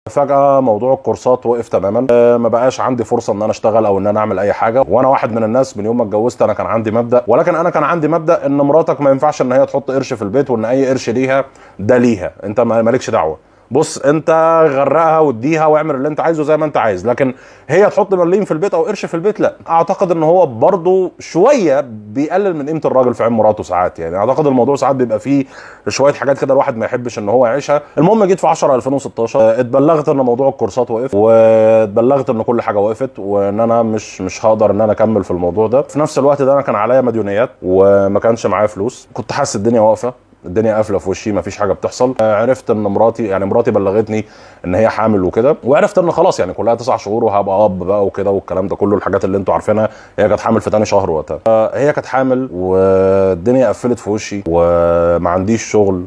فجاه موضوع الكورسات وقف تماما. ما بقاش عندي فرصه ان انا اشتغل او ان انا اعمل اي حاجه. وانا واحد من الناس من يوم ما اتجوزت انا كان عندي مبدا، ولكن انا كان عندي مبدا ان مراتك ما ينفعش ان هي تحط قرش في البيت، وان اي قرش ليها ده ليها، انت مالكش دعوه. بص انت غرقها واديها واعمل اللي انت عايزه زي ما انت عايز، لكن هي تحط مليم في البيت او قرش في البيت لا. اعتقد ان هو برضو شويه بيقلل من قيمه الراجل في عين مراته ساعات. يعني اعتقد الموضوع ساعات بيبقى فيه شويه حاجات كده الواحد ما يحبش ان هو يعيشها. المهم جيت في 10 2016 اتبلغت ان موضوع الكورسات وقف، واتبلغت ان كل حاجه وقفت، وان انا مش هقدر ان انا اكمل في الموضوع ده. في نفس الوقت ده انا كان عليا مديونيات وما كانش معايا فلوس، كنت حاسس الدنيا واقفه، الدنيا قافله في وشي، مفيش حاجه بتحصل. عرفت ان مراتي بلغتني ان هي حامل وكده، وعرفت ان خلاص يعني كلها 9 شهور وهبقى اب بقى وكده والكلام ده كله، الحاجات اللي انتوا عارفينها. هي كانت حامل في تاني شهر وقتها. هي كانت حامل والدنيا قفلت في وشي، وما عنديش شغل،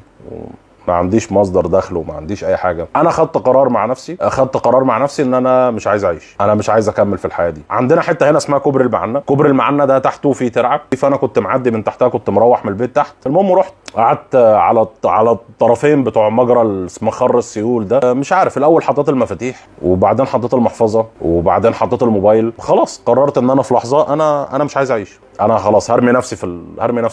ما عنديش مصدر دخل، وما عنديش اي حاجه. انا خدت قرار مع نفسي ان انا مش عايز اعيش، انا مش عايز اكمل في الحياه دي. عندنا حته هنا اسمها كوبري المعنى. كوبري المعنى ده تحته في ترعه، فانا كنت معدي من تحتها، كنت مروح من البيت تحت. المهم رحت قعدت على الطرفين بتوع مجرى مخر السيول ده. مش عارف، الاول حطيت المفاتيح، وبعدين حطيت المحفظه، وبعدين حطيت الموبايل. خلاص قررت ان انا في لحظه انا مش عايز اعيش، انا خلاص هرمي نفسي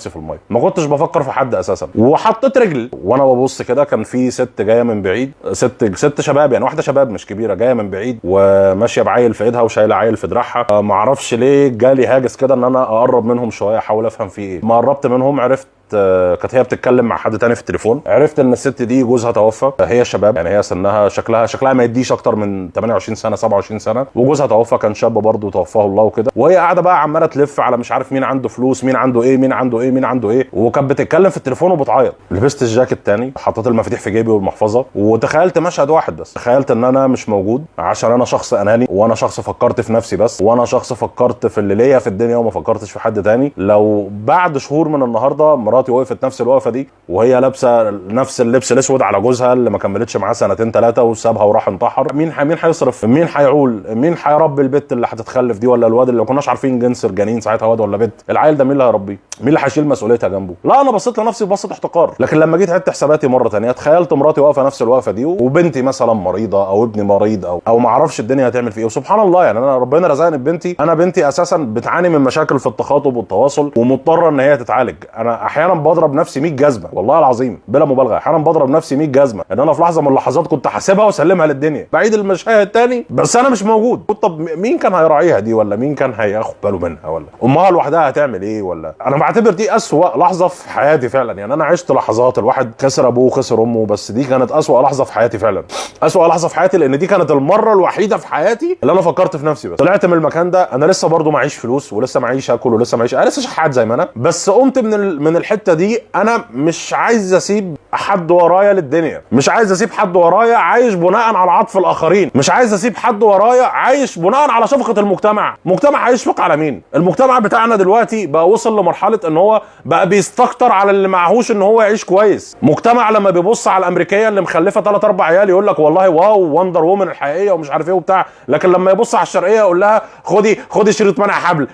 في الميه. ما كنتش بفكر في حد اساسا. وحطيت رجل وانا ببص كده، كان في ست جايه من بعيد، ست شباب، يعني واحده شباب مش كبيره، جايه من بعيد وماشيه بعيل في ايدها وشايله عيل في دراعها. ما اعرفش ليه جالي هاجس كده ان انا اقرب منهم شويه، احاول افهم في ايه. ما قربت منهم عرفت كانت هي بتتكلم مع حد تاني في التليفون. عرفت ان الست دي جوزها توفى. هي شباب، يعني هي سنها شكلها ما يديش اكتر من 28 سنه 27 سنه، وجوزها توفى كان شاب برضه توفاه الله وكده. وهي قاعده بقى عماله تلف على مش عارف مين عنده فلوس، مين عنده ايه، وكانت بتتكلم في التليفون وبتعيط. لبست الجاكيت تاني، حطيت المفاتيح في جيبي والمحفظه، وتخيلت مشهد واحد بس. تخيلت ان انا مش موجود عشان انا شخص اناني، وانا شخص فكرت في نفسي بس، وانا شخص فكرت في اللي ليا في الدنيا وما فكرتش في حد تاني. لو بعد شهور من النهارده مراتي وقفت نفس الوقفه دي، وهي لابسه نفس اللبس الاسود على جوزها اللي ما كملتش معاه سنتين ثلاثه وسابها وراح انتحر، مين هيصرف؟ مين هيعول؟ مين هيربي البت اللي هتتخلف دي؟ ولا الواد اللي ما كناش عارفين جنس الجنين ساعتها واد ولا بنت؟ العيل ده مين اللي هيربيه؟ مين اللي هيشيل مسؤوليتها جنبه؟ لا انا بصيت لنفسي بصه احتقار. لكن لما جيت عدت حساباتي مره ثانيه، تخيلت مراتي واقفه نفس الوقفه دي، وبنتي مثلا مريضه او ابني مريض او ما اعرفش الدنيا هتعمل فيه ايه. وسبحان الله، يعني انا ربنا رزقني ببنتي. انا بنتي اساسا بتعاني من مشاكل في التخاطب والتواصل ومضطره ان هي تتعالج. انا احيانا بضرب نفسي 100 جزمه، والله العظيم بلا مبالغه، احيانا بضرب نفسي 100 جزمه ان انا في لحظه من اللحظات كنت حاسبها واسلمها للدنيا، بعيد المشاهد تاني بس انا مش موجود. طب مين كان هيراعيها دي؟ ولا مين كان هياخد باله منها؟ ولا امها لوحدها هتعمل ايه؟ ولا انا بعتبر دي اسوأ لحظه في حياتي فعلا. يعني انا عشت لحظات الواحد خسر ابوه وخسر امه، بس دي كانت اسوأ لحظه في حياتي فعلا، اسوأ لحظه في حياتي، لان دي كانت المره الوحيده في حياتي اللي انا فكرت في نفسي بس. طلعت من المكان ده انا لسه برضو معيش فلوس، ولسه معيش اكل، ولسه معيش، انا لسه شحات زي ما انا، بس قمت من الحته دي. انا مش عايز اسيب حد ورايا للدنيا، مش عايز اسيب حد ورايا عايش بناء على عطف الاخرين، مش عايز اسيب حد ورايا عايش بناء على شفقه المجتمع. مجتمع هيشفق على مين؟ المجتمع بتاعنا دلوقتي بقى وصل لمرحله ان هو بقى بيستكتر على اللي معهوش ان هو يعيش كويس. مجتمع لما بيبص على الامريكيه اللي مخلفه 3 4 عيال يقول لك والله واو وندر وومن الحقيقيه ومش عارف ايه وبتاع، لكن لما يبص على الشرقيه يقول لها خدي شريط منع حبل،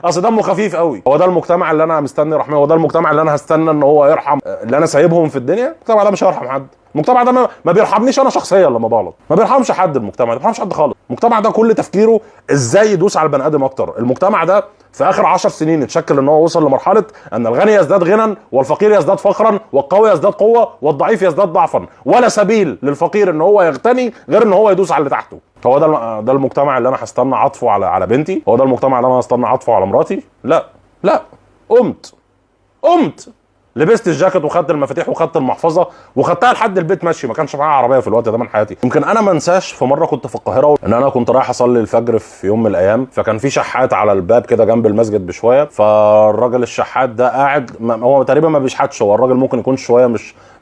اصل دمه خفيف قوي. هو ده المجتمع اللي انا مستني رحمه؟ هو ده المجتمع اللي انا هستنى ان هو يرحم اللي انا سايبهم في الدنيا؟ المجتمع ده مش هيرحم حد. المجتمع ده ما بيرحمنيش انا شخصيا لما بغلط، ما بيرحمش حد. المجتمع ما بيرحمش حد خالص. المجتمع ده كل تفكيره ازاي يدوس على البني ادم اكتر. المجتمع ده في اخر 10 سنين اتشكل ان هو وصل لمرحله ان الغني يزداد غنى، والفقير يزداد فقرا، والقوي يزداد قوه، والضعيف يزداد ضعفا. ولا سبيل للفقير ان هو يغتني غير ان هو يدوس على اللي تحته. هو ده المجتمع اللي انا هستنى عطفه على بنتي؟ هو ده المجتمع اللي انا هستنى عطفه على مراتي؟ لا. قمت لبست الجاكيت وخدت المفاتيح وخدت المحفظه وخدتها لحد البيت ماشي. ما كانش معايا عربيه في الوقت ده من حياتي. يمكن انا ما انساش في مره كنت في القاهره ان انا كنت رايح اصلي الفجر في يوم من الايام، فكان في شحات على الباب كده جنب المسجد بشويه. فالراجل الشحات ده قاعد، هو تقريبا ما بيشحتش، هو الراجل ممكن يكون شويه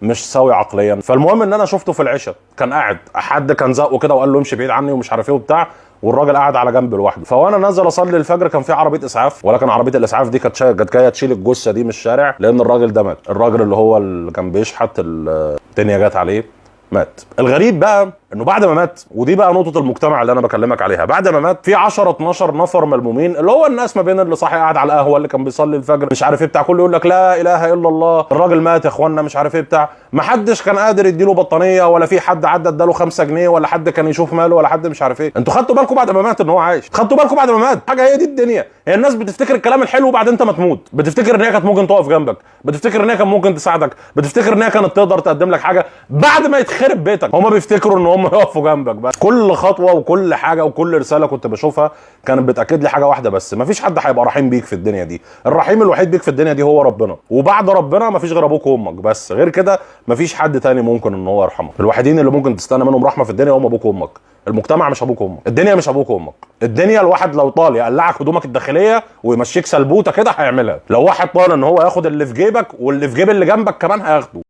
مش سوي عقليا. فالمهم ان انا شفته في العشاء كان قاعد، حد كان زقه كده وقال له امشي بعيد عني ومش عارف ايه وبتاع، والراجل قاعد على جنب لوحده. فوانا نازل اصلي الفجر كان في عربيه اسعاف، ولكن عربيه الاسعاف دي كانت جايه تشيل الجثه دي من الشارع، لان الراجل ده مات. الراجل اللي هو اللي كان بيشحت الدنيا جت عليه مات. الغريب بقى انه بعد ما مات، ودي بقى نقطه المجتمع اللي انا بكلمك عليها، بعد ما مات في 10 12 نفر ملمومين، اللي هو الناس ما بين اللي صاحي قاعد على القهوه، اللي كان بيصلي الفجر مش عارف ايه بتاع، كله يقول لك لا اله الا الله، الراجل مات يا اخوانا مش عارف ايه بتاع، ما حدش كان قادر يديله بطانيه، ولا في حد عدى اداله 5 جنيه، ولا حد كان يشوف ماله، ولا حد مش عارف ايه. انتوا خدتوا بالكم بعد ما مات ان هو عايش؟ خدتوا بالكم بعد ما مات؟ حاجه هي دي الدنيا. هي الناس بتفتكر الكلام الحلو بعد انت ما تموت، بتفتكر ان هي كانت ممكن تقف جنبك، بتفتكر ان هي كان ممكن تساعدك، بتفتكر ان هي كانت تقدر تقدم لك حاجه بعد ما يتخرب بيتك. هم بيفتكروا ان هم يقفوا جنبك بس. كل خطوه وكل حاجه وكل رساله كنت بشوفها كانت بتاكد لي حاجه واحده بس، مفيش حد هيبقى رحيم بيك في الدنيا دي. الرحيم الوحيد بيك في الدنيا دي هو ربنا، وبعد ربنا مفيش غير ابوك وامك بس، غير كده مفيش حد تاني ممكن ان هو يرحمك. الوحيدين اللي ممكن تستنى منهم رحمه في الدنيا هم ابوك وامك. المجتمع مش ابوك وامك، الدنيا مش ابوك وامك. الدنيا الواحد لو طال يقلعك هدومك الداخليه ويمشيك سلبوته كده هيعملها، لو واحد طال ان هو ياخد اللي في جيبك واللي في جيب اللي جنبك كمان هياخده.